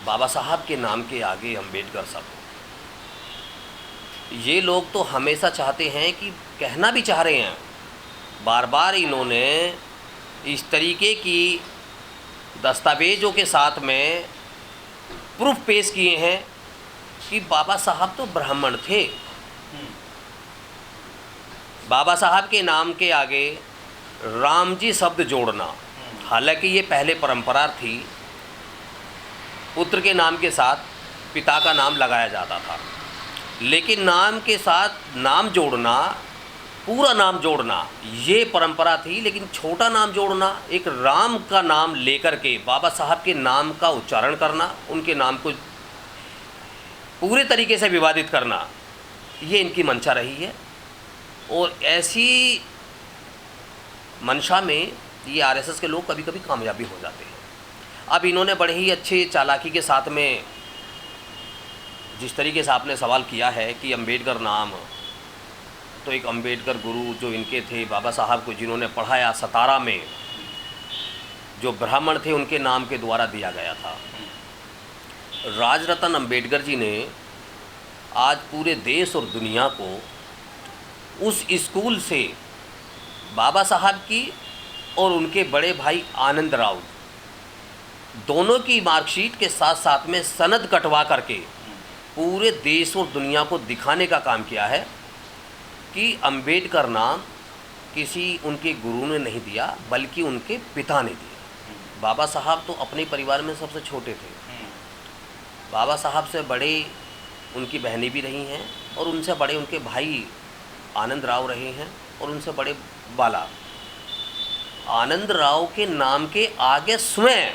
बाबा साहब के नाम के आगे अम्बेडकर सब। ये लोग तो हमेशा चाहते हैं कि कहना भी चाह रहे हैं, बार बार इन्होंने इस तरीके की दस्तावेज़ों के साथ में प्रूफ पेश किए हैं कि बाबा साहब तो ब्राह्मण थे। बाबा साहब के नाम के आगे राम जी शब्द जोड़ना, हालांकि ये पहले परंपरा थी, पुत्र के नाम के साथ पिता का नाम लगाया जाता था, लेकिन नाम के साथ नाम जोड़ना, पूरा नाम जोड़ना ये परंपरा थी। लेकिन छोटा नाम जोड़ना, एक राम का नाम लेकर के बाबा साहब के नाम का उच्चारण करना, उनके नाम को पूरे तरीके से विवादित करना, ये इनकी मंशा रही है। और ऐसी मंशा में ये आरएसएस के लोग कभी कभी कामयाबी हो जाते हैं। अब इन्होंने बड़े ही अच्छे चालाकी के साथ में, जिस तरीके से आपने सवाल किया है कि अम्बेडकर नाम, तो एक अम्बेडकर गुरु जो इनके थे, बाबा साहब को जिन्होंने पढ़ाया सतारा में, जो ब्राह्मण थे उनके नाम के द्वारा दिया गया था। राजरत्न अम्बेडकर जी ने आज पूरे देश और दुनिया को उस स्कूल से बाबा साहब की और उनके बड़े भाई आनंद राव दोनों की मार्कशीट के साथ साथ में सनद कटवा करके पूरे देश और दुनिया को दिखाने का काम किया है कि अम्बेडकर नाम किसी उनके गुरु ने नहीं दिया, बल्कि उनके पिता ने दिया। बाबा साहब तो अपने परिवार में सबसे छोटे थे। बाबा साहब से बड़े उनकी बहनें भी रही हैं, और उनसे बड़े उनके भाई आनंद राव रहे हैं, और उनसे बड़े बाला। आनंद राव के नाम के आगे स्वयं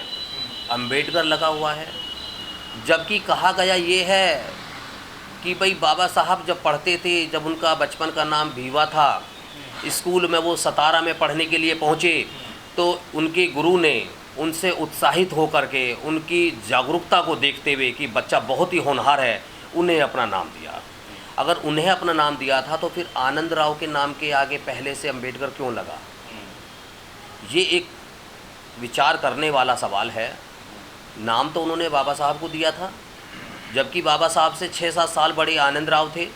अम्बेडकर लगा हुआ है, जबकि कहा गया ये है कि भाई बाबा साहब जब पढ़ते थे, जब उनका बचपन का नाम भीवा था, स्कूल में वो सतारा में पढ़ने के लिए पहुँचे, तो उनके गुरु ने उनसे उत्साहित होकर के, उनकी जागरूकता को देखते हुए कि बच्चा बहुत ही होनहार है, उन्हें अपना नाम दिया। अगर उन्हें अपना नाम दिया था तो फिर आनंद राव के नाम के आगे पहले से अम्बेडकर क्यों लगा? ये एक विचार करने वाला सवाल है। नाम तो उन्होंने बाबा साहब को दिया था, जबकि बाबा साहब से 6-7 साल बड़े आनंद राव थे।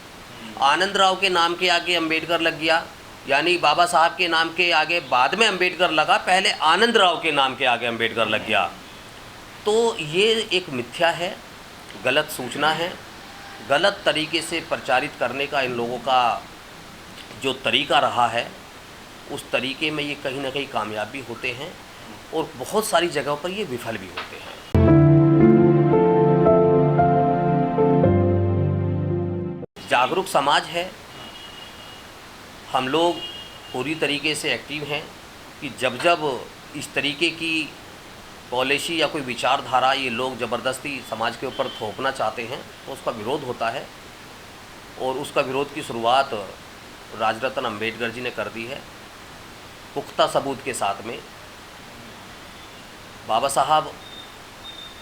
आनंद राव के नाम के आगे अम्बेडकर लग गया, यानी बाबा साहब के नाम के आगे बाद में अम्बेडकर लगा, पहले आनंद राव के नाम के आगे अम्बेडकर लग गया। तो ये एक मिथ्या है, गलत सूचना है, गलत तरीके से प्रचारित करने का इन लोगों का जो तरीका रहा है, उस तरीके में ये कहीं ना कहीं कामयाब भी होते हैं, और बहुत सारी जगहों पर ये विफल भी होते हैं। जागरूक समाज है, हम लोग पूरी तरीके से एक्टिव हैं कि जब जब इस तरीके की पॉलिसी या कोई विचारधारा ये लोग ज़बरदस्ती समाज के ऊपर थोपना चाहते हैं, तो उसका विरोध होता है। और उसका विरोध की शुरुआत राजरत्न अम्बेडकर जी ने कर दी है, पुख्ता सबूत के साथ में। बाबा साहब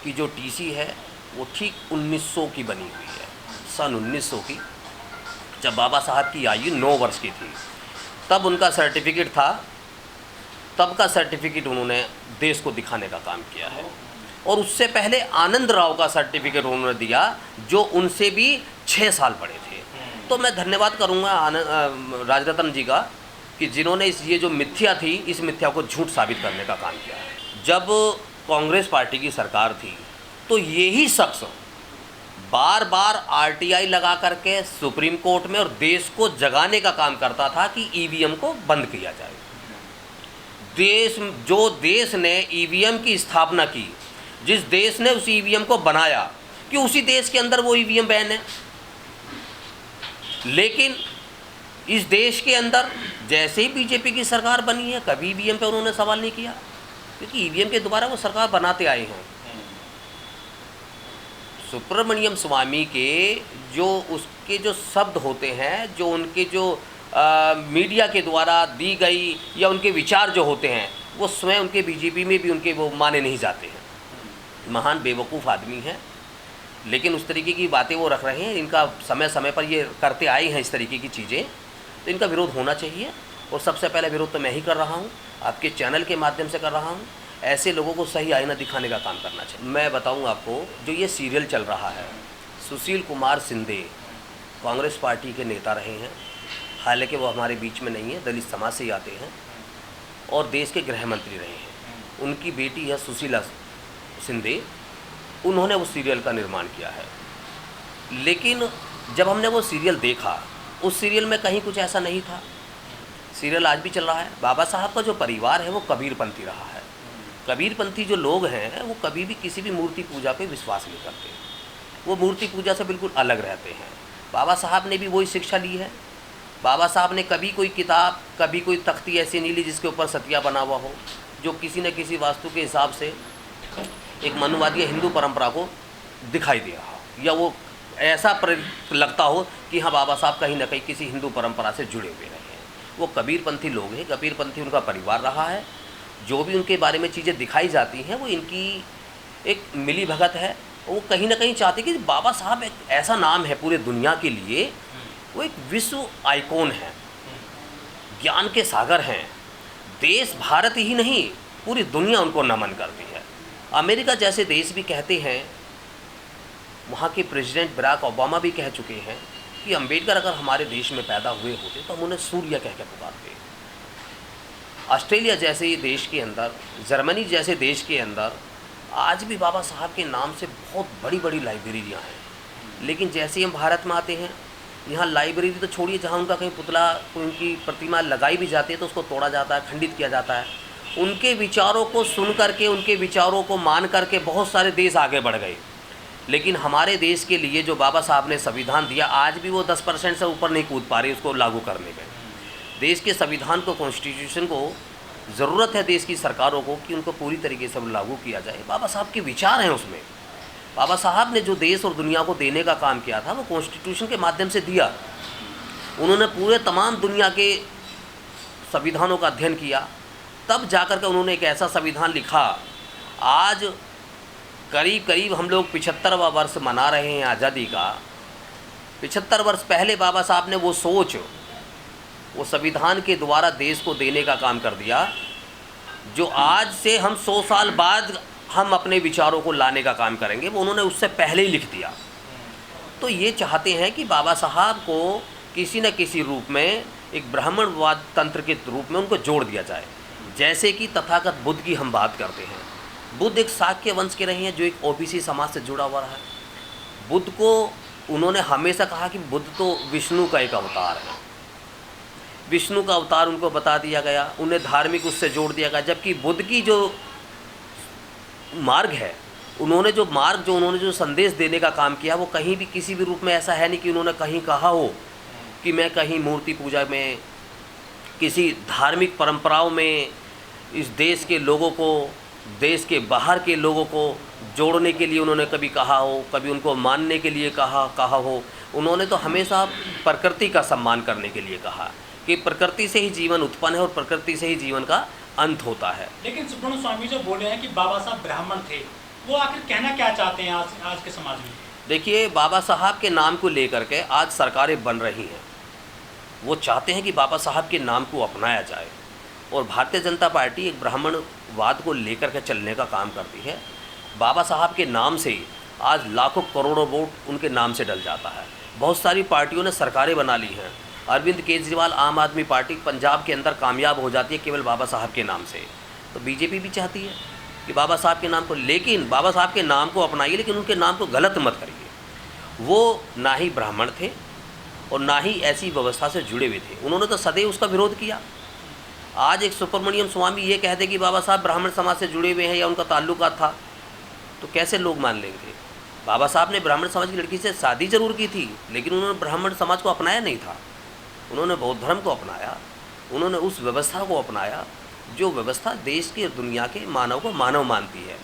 की जो टीसी है वो ठीक 1900 की बनी हुई है, सन 1900 की, जब बाबा साहब की आयु 9 वर्ष की थी, तब उनका सर्टिफिकेट था। तब का सर्टिफिकेट उन्होंने देश को दिखाने का काम किया है। और उससे पहले आनंद राव का सर्टिफिकेट उन्होंने दिया, जो उनसे भी 6 साल बड़े थे। तो मैं धन्यवाद करूंगा राजरत्न जी का कि जिन्होंने ये जो मिथ्या थी, इस मिथ्या को झूठ साबित करने का काम किया है। जब कांग्रेस पार्टी की सरकार थी, तो यही शख्स बार बार आरटीआई लगा करके सुप्रीम कोर्ट में और देश को जगाने का काम करता था कि ईवीएम को बंद किया जाए। जो देश ने ईवीएम की स्थापना की, जिस देश ने उस ईवीएम को बनाया, कि उसी देश के अंदर वो ईवीएम बैन है। लेकिन इस देश के अंदर जैसे ही बीजेपी की सरकार बनी है, कभी ईवीएम पे उन्होंने सवाल नहीं किया, क्योंकि ईवीएम के दोबारा वो सरकार बनाते आए हैं। सुब्रमण्यम स्वामी के जो उसके जो शब्द होते हैं, जो उनके जो मीडिया के द्वारा दी गई या उनके विचार जो होते हैं, वो स्वयं उनके बीजेपी में भी उनके वो माने नहीं जाते हैं। महान बेवकूफ़ आदमी हैं, लेकिन उस तरीके की बातें वो रख रहे हैं। इनका समय समय पर ये करते आए हैं इस तरीके की चीज़ें, तो इनका विरोध होना चाहिए। और सबसे पहले विरोध तो मैं ही कर रहा हूँ, आपके चैनल के माध्यम से कर रहा हूँ। ऐसे लोगों को सही आईना दिखाने का काम करना चाहिए। मैं बताऊँ आपको, जो ये सीरियल चल रहा है, सुशील कुमार शिंदे कांग्रेस पार्टी के नेता रहे हैं, हालांकि वो हमारे बीच में नहीं है, दलित समाज से ही आते हैं, और देश के गृह मंत्री रहे हैं। उनकी बेटी है सुशीला शिंदे, उन्होंने उस सीरियल का निर्माण किया है। लेकिन जब हमने वो सीरियल देखा, उस सीरियल में कहीं कुछ ऐसा नहीं था। सीरियल आज भी चल रहा है। बाबा साहब का जो परिवार है वो कबीरपंथी रहा है। कबीरपंथी जो लोग हैं वो कभी भी किसी भी मूर्ति पूजा पे विश्वास नहीं करते, वो मूर्ति पूजा से बिल्कुल अलग रहते हैं। बाबा साहब ने भी वही शिक्षा ली है। बाबा साहब ने कभी कोई किताब, कभी कोई तख्ती ऐसी नहीं ली जिसके ऊपर सतिया बना हुआ हो, जो किसी न किसी वास्तु के हिसाब से एक मनुवादी हिंदू परंपरा को दिखाई दे रहा हो, या वो ऐसा लगता हो कि हाँ बाबा साहब कहीं ना कहीं किसी हिंदू परंपरा से जुड़े हुए रहे हैं। वो कबीरपंथी लोग हैं, कबीरपंथी उनका परिवार रहा है। जो भी उनके बारे में चीज़ें दिखाई जाती हैं वो इनकी एक मिली भगत है। वो कहीं ना कहीं चाहते कि बाबा साहब एक ऐसा नाम है पूरे दुनिया के लिए, वो एक विश्व आइकॉन है, ज्ञान के सागर हैं। देश भारत ही नहीं, पूरी दुनिया उनको नमन करती है। अमेरिका जैसे देश भी कहते हैं, वहाँ के प्रेसिडेंट बराक ओबामा भी कह चुके हैं कि अंबेडकर अगर हमारे देश में पैदा हुए होते तो हम उन्हें सूर्य कह के पुकारते। ऑस्ट्रेलिया जैसे देश के अंदर, जर्मनी जैसे देश के अंदर आज भी बाबा साहब के नाम से बहुत बड़ी बड़ी लाइब्रेरियाँ हैं। लेकिन जैसे ही हम भारत में आते हैं, यहाँ लाइब्रेरी तो छोड़िए, जहाँ उनका कहीं पुतला, कोई उनकी प्रतिमा लगाई भी जाती है तो उसको तोड़ा जाता है, खंडित किया जाता है। उनके विचारों को सुन करके, उनके विचारों को मान करके बहुत सारे देश आगे बढ़ गए। लेकिन हमारे देश के लिए जो बाबा साहब ने संविधान दिया, आज भी वो 10% से ऊपर नहीं कूद पा रहे उसको लागू करने में। देश के संविधान को, कॉन्स्टिट्यूशन को ज़रूरत है देश की सरकारों को कि उनको पूरी तरीके से लागू किया जाए। बाबा साहब के विचार हैं उसमें। बाबा साहब ने जो देश और दुनिया को देने का काम किया था वो कॉन्स्टिट्यूशन के माध्यम से दिया। उन्होंने पूरे तमाम दुनिया के संविधानों का अध्ययन किया, तब जाकर के उन्होंने एक ऐसा संविधान लिखा। आज करीब करीब हम लोग 75वां वर्ष मना रहे हैं आज़ादी का। 75 वर्ष पहले बाबा साहब ने वो सोच, वो संविधान के द्वारा देश को देने का काम कर दिया, जो आज से हम 100 साल बाद हम अपने विचारों को लाने का काम करेंगे, वो उन्होंने उससे पहले ही लिख दिया। तो ये चाहते हैं कि बाबा साहब को किसी न किसी रूप में एक ब्राह्मणवाद तंत्र के रूप में उनको जोड़ दिया जाए। जैसे कि तथागत बुद्ध की हम बात करते हैं, बुद्ध एक शाक्य वंश के रहे हैं जो एक ओबीसी समाज से जुड़ा हुआ रहा है। बुद्ध को उन्होंने हमेशा कहा कि बुद्ध तो विष्णु का एक अवतार है, विष्णु का अवतार उनको बता दिया गया, उन्हें धार्मिक उससे जोड़ दिया गया। जबकि बुद्ध की जो मार्ग है, उन्होंने जो संदेश देने का काम किया, वो कहीं भी किसी भी रूप में ऐसा है नहीं कि उन्होंने कहीं कहा हो कि मैं कहीं मूर्ति पूजा में, किसी धार्मिक परंपराओं में इस देश के लोगों को, देश के बाहर के लोगों को जोड़ने के लिए उन्होंने कभी कहा हो, कभी उनको मानने के लिए कहा हो। उन्होंने तो हमेशा प्रकृति का सम्मान करने के लिए कहा कि प्रकृति से ही जीवन उत्पन्न है और प्रकृति से ही जीवन का अंत होता है। लेकिन सुब्रमण्य स्वामी जो बोले हैं कि बाबा साहब ब्राह्मण थे, वो आखिर कहना क्या चाहते हैं आज के समाज में? देखिए, बाबा साहब के नाम को लेकर के आज सरकारें बन रही हैं। वो चाहते हैं कि बाबा साहब के नाम को अपनाया जाए, और भारतीय जनता पार्टी एक ब्राह्मणवाद को लेकर के चलने का काम करती है। बाबा साहब के नाम से आज लाखों करोड़ों वोट उनके नाम से डल जाता है। बहुत सारी पार्टियों ने सरकारें बना ली हैं। अरविंद केजरीवाल आम आदमी पार्टी पंजाब के अंदर कामयाब हो जाती है केवल बाबा साहब के नाम से। तो बीजेपी भी चाहती है कि बाबा साहब के नाम को, लेकिन बाबा साहब के नाम को अपनाइए, लेकिन उनके नाम को गलत मत करिए। वो ना ही ब्राह्मण थे और ना ही ऐसी व्यवस्था से जुड़े हुए थे। उन्होंने तो सदैव उसका विरोध किया। आज एक सुब्रमण्यम स्वामी ये कहते कि बाबा साहब ब्राह्मण समाज से जुड़े हुए हैं या उनका ताल्लुकात था, तो कैसे लोग मान लेंगे? बाबा साहब ने ब्राह्मण समाज की लड़की से शादी जरूर की थी, लेकिन उन्होंने ब्राह्मण समाज को अपनाया नहीं था। उन्होंने बौद्ध धर्म को अपनाया, उन्होंने उस व्यवस्था को अपनाया जो व्यवस्था देश की दुनिया के मानव को मानव मानती है।